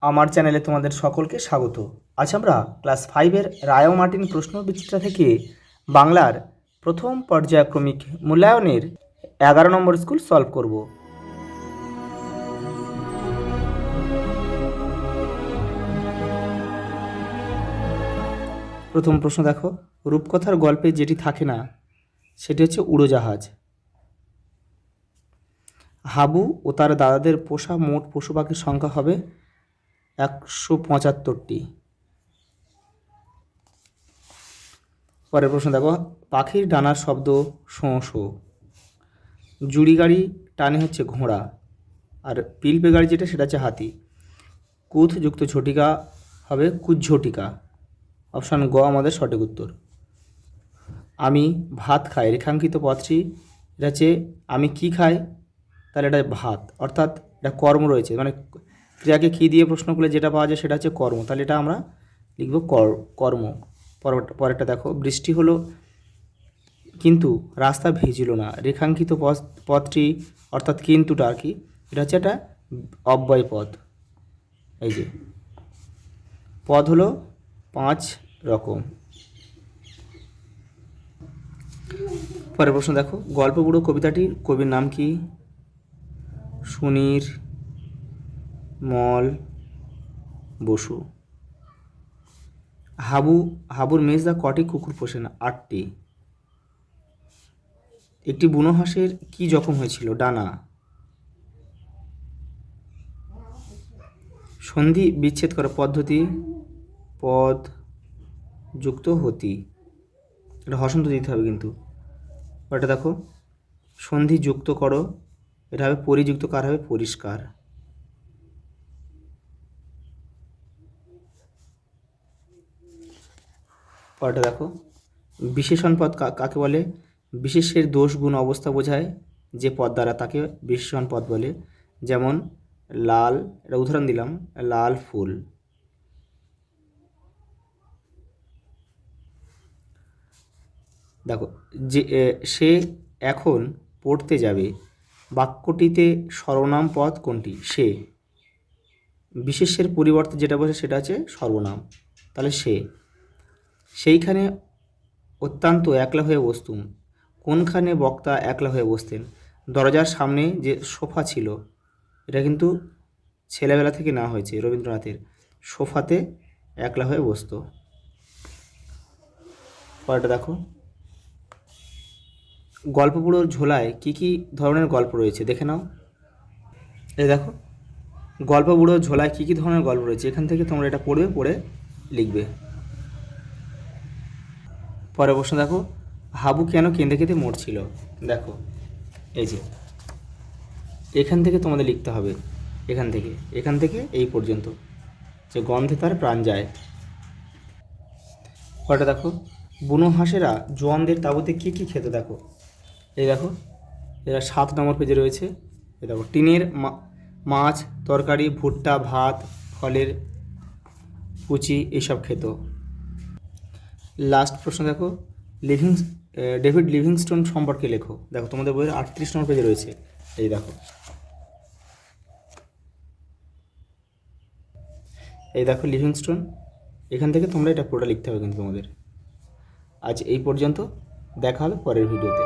আমার চ্যানেলে তোমাদের সকলকে স্বাগত। আজ আমরা ক্লাস 5-এর রায় মার্টিন প্রশ্নবিচিত্রা থেকে বাংলার প্রথম পর্যায়ক্রমিক মূল্যায়নের 11 নম্বর স্কুল সলভ করব। প্রথম প্রশ্ন দেখো, রূপকথার গল্পে যেটি থাকে না সেটি হচ্ছে উড়োজাহাজ। হাবু ও তার দাদাদের পোষা মোট পশু পাখির সংখ্যা হবে 175টি। পরের প্রশ্ন দেখো, পাখির ডানার শব্দ শোঁ শোঁ। জুড়ি গাড়ি টানে হচ্ছে ঘোড়া, আর পিলপে গাড়ি যেটা সেটা হচ্ছে হাতি। কুথ যুক্ত ঝটিকা হবে কুজ্ঝটিকা। অপশান গ আমাদের সঠিক উত্তর। আমি ভাত খাই রেখাঙ্কিত পদটি, এটা হচ্ছে আমি কি খাই, তাহলে এটা ভাত, অর্থাৎ এটা কর্ম রয়েছে, মানে ক্রিয়াকে কী দিয়ে প্রশ্ন করলে যেটা পাওয়া যায় সেটা হচ্ছে কর্ম, তাহলে এটা আমরা লিখব কর্ম। পরেরটা দেখো, বৃষ্টি হলো কিন্তু রাস্তা ভিজল না। রেখাঙ্কিত পদটি অর্থাৎ কিন্তুটা আর কি, এটা হচ্ছে একটা অব্যয় পদ। এই যে পদ হলো 5 রকম। পরের প্রশ্ন দেখো, গল্প বুড়ো কবিতাটির কবির নাম কি? সুনীর মল বসু। হাবুর মেজদা কটি কুকুর পোষেন? 8টি। একটি বুনো হাঁসের কি জখম হয়েছিল? ডানা। সন্ধি বিচ্ছেদ করার পদ্ধতি? পদ যুক্ত হতি। এটা হসন্ত দিতে হবে কিন্তু। এটা দেখো, সন্ধি যুক্ত করো, এটা হবে পরিযুক্ত কার হবে? পরিষ্কার। পরেরটা দেখো, বিশেষণ পদ কাকে বলে? বিশেষের দোষ গুণ অবস্থা বোঝায় যে পদ দ্বারা, তাকে বিশেষণ পদ বলে। যেমন লাল, এটা উদাহরণ দিলাম, লাল ফুল। দেখো, যে সে এখন পড়তে যাবে, বাক্যটিতে সর্বনাম পদ কোনটি? সে। বিশেষের পরিবর্তে যেটা বসে সেটা হচ্ছে সর্বনাম, তাহলে সে। সেইখানে অত্যন্ত একলা হয়ে বসতুম। কোনখানে বক্তা একলা হয়ে বসতেন? দরজার সামনে যে সোফা ছিল, এটা কিন্তু ছেলেবেলা থেকে না হয়েছে, রবীন্দ্রনাথের। সোফাতে একলা হয়ে বসতো। পরেরটা দেখো, গল্পগুলোর ঝোলায় কি কি ধরনের গল্প রয়েছে দেখে নাও। এই দেখো, গল্পগুলোর ঝোলায় কি কি ধরনের গল্প রয়েছে, এখান থেকে তোমরা এটা পড়বে, পড়ে লিখবে। পরের প্রশ্ন দেখো, হাবু কেন কেঁদে কেঁদে মরছিল? দেখো, এই যে এখান থেকে তোমাদের লিখতে হবে, এখান থেকে এই পর্যন্ত, যে গন্ধে তার প্রাণ যায়। পরেরটা দেখো, বুনো হাঁসেরা জোয়ানদের তাঁবুতে কী কী খেতে? দেখো, এই দেখো, এরা 7 নম্বর পেজে রয়েছে। এই দেখো, টিনের মাছ, তরকারি, ভুট্টা, ভাত, ফলের কুচি এইসব খেত। লাস্ট প্রশ্ন দেখো, ডেভিড লিভিংস্টোন সম্পর্কে লেখো। দেখো, তোমাদের বইয়ের 38 নম্বর পেজে রয়েছে। এই দেখো, লিভিংস্টোন। এখান থেকে তোমরা এটা পুরোটা লিখতে হবে কিন্তু তোমাদের। আজ এই পর্যন্ত, দেখা হবে পরের ভিডিওতে।